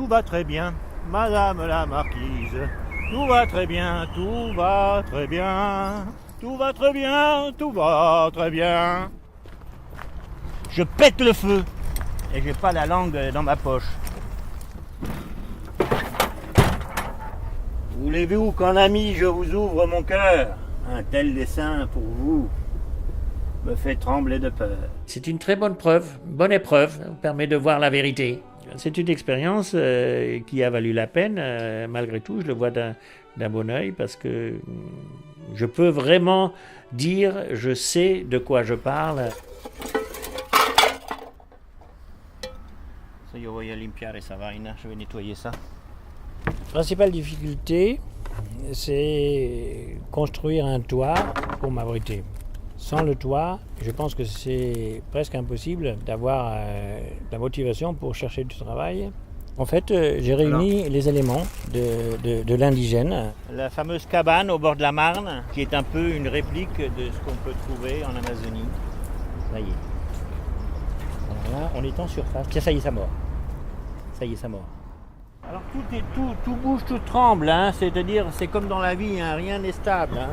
va très bien, madame la marquise. Tout va très bien, tout va très bien. Tout va très bien, tout va très bien. Je pète le feu et j'ai pas la langue dans ma poche. Voulez-vous qu'en ami je vous ouvre mon cœur? Un tel dessein pour vous me fait trembler de peur. C'est une très bonne preuve, une bonne épreuve, permet de voir la vérité. C'est une expérience qui a valu la peine, malgré tout, je le vois d'un bon œil, parce que je peux vraiment dire, je sais de quoi je parle. Ça, io voglio limpiare essa vaina, je vais nettoyer ça. La principale difficulté, c'est construire un toit pour m'abriter. Sans le toit, je pense que c'est presque impossible d'avoir la motivation pour chercher du travail. En fait, j'ai réuni les éléments de l'indigène. La fameuse cabane au bord de la Marne, qui est un peu une réplique de ce qu'on peut trouver en Amazonie. Ça y est. Alors là, on est en surface. Tiens, ça y est, ça mord. Ça y est, ça mord. Alors tout bouge, tout tremble, hein. C'est-à-dire, c'est comme dans la vie, hein, rien n'est stable. Hein.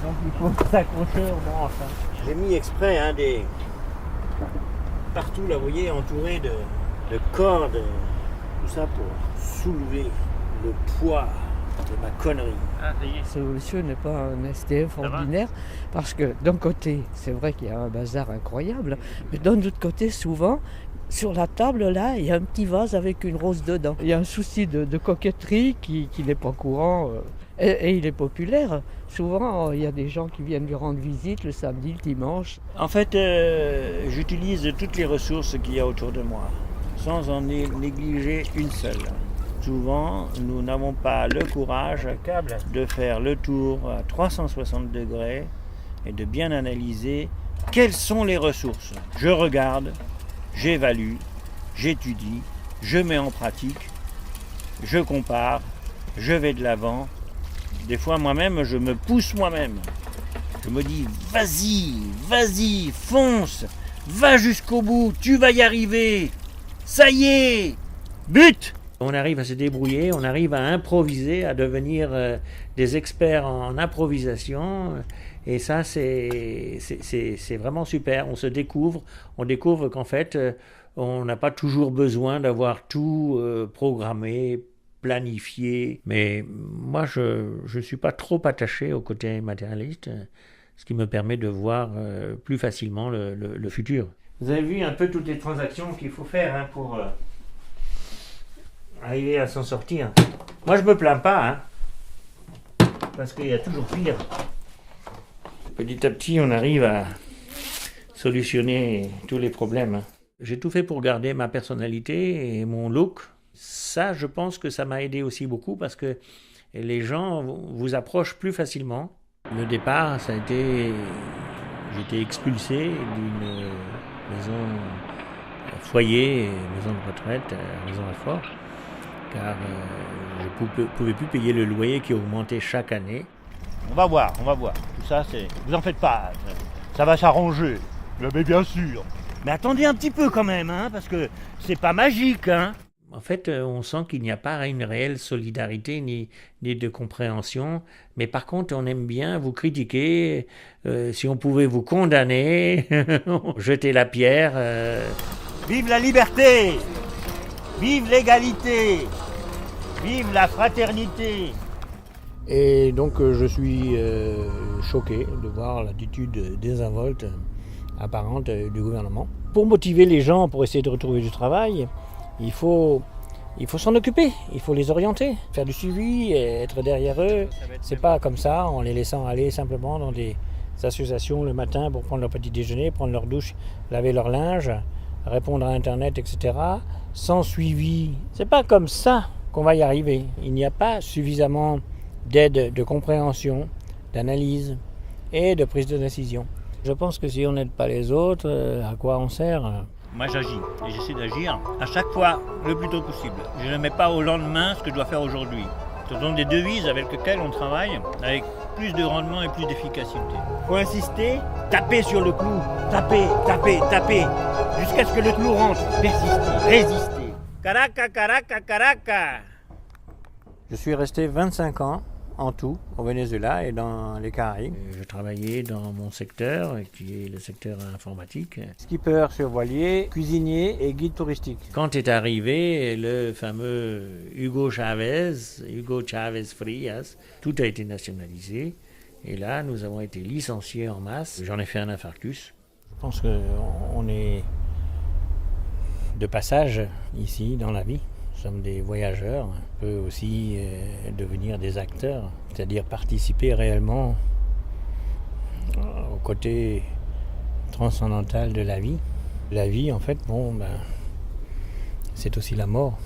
Donc il faut s'accrocher aux branches. Hein. J'ai mis exprès des partout là, vous voyez, entouré de cordes, tout ça pour soulever le poids de ma connerie. Ah, ça y est. Ce monsieur n'est pas un SDF ordinaire, parce que d'un côté, c'est vrai qu'il y a un bazar incroyable, mais d'un autre côté, souvent, sur la table, là, il y a un petit vase avec une rose dedans. Il y a un souci de coquetterie qui n'est pas courant, et il est populaire. Souvent, il y a des gens qui viennent lui rendre visite le samedi, le dimanche. En fait, j'utilise toutes les ressources qu'il y a autour de moi, sans en négliger une seule. Souvent, nous n'avons pas le courage de faire le tour à 360 degrés et de bien analyser quelles sont les ressources. Je regarde, j'évalue, j'étudie, je mets en pratique, je compare, je vais de l'avant. Des fois, moi-même, je me pousse moi-même. Je me dis, vas-y, fonce, va jusqu'au bout, tu vas y arriver. Ça y est, but! On arrive à se débrouiller, on arrive à improviser, à devenir des experts en improvisation. Et ça, c'est vraiment super. On découvre qu'en fait, on n'a pas toujours besoin d'avoir tout programmé, planifié. Mais moi, je ne suis pas trop attaché au côté matérialiste, ce qui me permet de voir plus facilement le futur. Vous avez vu un peu toutes les transactions qu'il faut faire pour arriver à s'en sortir. Moi, je me plains pas, parce qu'il y a toujours pire. Petit à petit, on arrive à solutionner tous les problèmes. J'ai tout fait pour garder ma personnalité et mon look. Ça, je pense que ça m'a aidé aussi beaucoup parce que les gens vous approchent plus facilement. Le départ, ça a été... J'étais expulsé d'une maison foyer, maison de retraite, maison à Fort, car je ne pouvais plus payer le loyer qui augmentait chaque année. On va voir. Tout ça, vous en faites pas, ça va s'arranger. Mais bien sûr. Mais attendez un petit peu quand même, parce que c'est pas magique, En fait, on sent qu'il n'y a pas une réelle solidarité ni de compréhension. Mais par contre, on aime bien vous critiquer. Si on pouvait vous condamner, jeter la pierre. Vive la liberté! Vive l'égalité! Vive la fraternité! Et donc, je suis choqué de voir l'attitude désinvolte apparente du gouvernement. Pour motiver les gens, pour essayer de retrouver du travail, il faut s'en occuper, il faut les orienter, faire du suivi, être derrière eux. C'est pas comme ça, en les laissant aller simplement dans des associations le matin pour prendre leur petit déjeuner, prendre leur douche, laver leur linge, répondre à Internet, etc. Sans suivi. C'est pas comme ça qu'on va y arriver. Il n'y a pas suffisamment d'aide, de compréhension, d'analyse et de prise de décision. Je pense que si on n'aide pas les autres, à quoi on sert ? Moi j'agis et j'essaie d'agir à chaque fois le plus tôt possible. Je ne mets pas au lendemain ce que je dois faire aujourd'hui. Ce sont des devises avec lesquelles on travaille avec plus de rendement et plus d'efficacité. Faut insister, taper sur le clou, taper, jusqu'à ce que le clou rentre. Persister, résister. Caracas, Caracas, Caracas. Je suis resté 25 ans en tout au Venezuela et dans les Caraïbes. Je travaillais dans mon secteur, qui est le secteur informatique. Skipper sur voilier, cuisinier et guide touristique. Quand est arrivé le fameux Hugo Chavez Frias, tout a été nationalisé. Et là, nous avons été licenciés en masse. J'en ai fait un infarctus. Je pense qu'on est de passage ici dans la vie. Nous sommes des voyageurs. On peut aussi devenir des acteurs, c'est-à-dire participer réellement au côté transcendantal de la vie. La vie, en fait, c'est aussi la mort.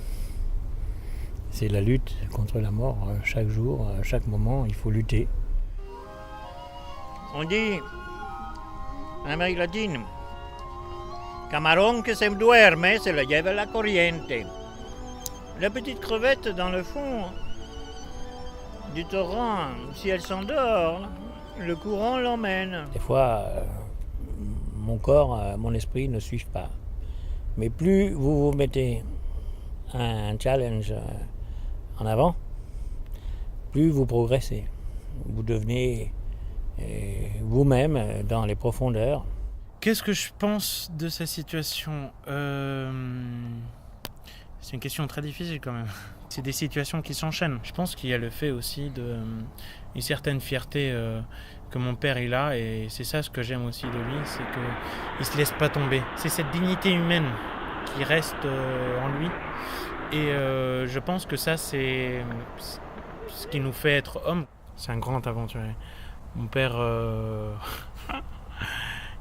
C'est la lutte contre la mort. Chaque jour, à chaque moment, il faut lutter. On dit en Amérique latine, camarón que se duerme, se le lleva la corriente. La petite crevette dans le fond du torrent, si elle s'endort, le courant l'emmène. Des fois, mon corps, mon esprit ne suivent pas. Mais plus vous vous mettez un challenge en avant, plus vous progressez. Vous devenez vous-même dans les profondeurs. Qu'est-ce que je pense de cette situation ? C'est une question très difficile quand même. C'est des situations qui s'enchaînent. Je pense qu'il y a le fait aussi d'une certaine fierté que mon père il a, et c'est ça ce que j'aime aussi de lui, c'est qu'il se laisse pas tomber. C'est cette dignité humaine qui reste en lui, et je pense que ça c'est ce qui nous fait être hommes. C'est un grand aventurier. Mon père,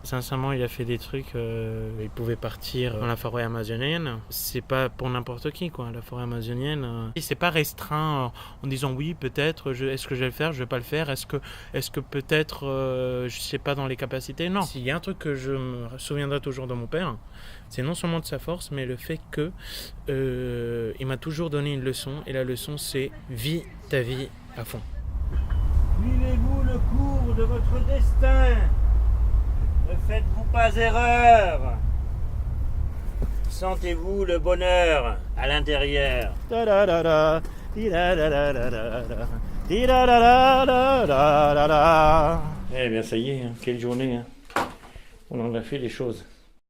sincèrement, il a fait des trucs. Il pouvait partir dans la forêt amazonienne. C'est pas pour n'importe qui, quoi. La forêt amazonienne, et c'est pas restreint en disant oui, peut-être. Est-ce que je vais le faire? Je vais pas le faire. Est-ce que peut-être, je sais pas dans les capacités. Non. S'il y a un truc que je me souviendrai toujours de mon père, c'est non seulement de sa force, mais le fait que il m'a toujours donné une leçon. Et la leçon, c'est vis ta vie à fond. Suivez-vous le cours de votre destin. Ne faites-vous pas erreur. Sentez-vous le bonheur à l'intérieur. Eh bien, ça y est, quelle journée. On en a fait les choses.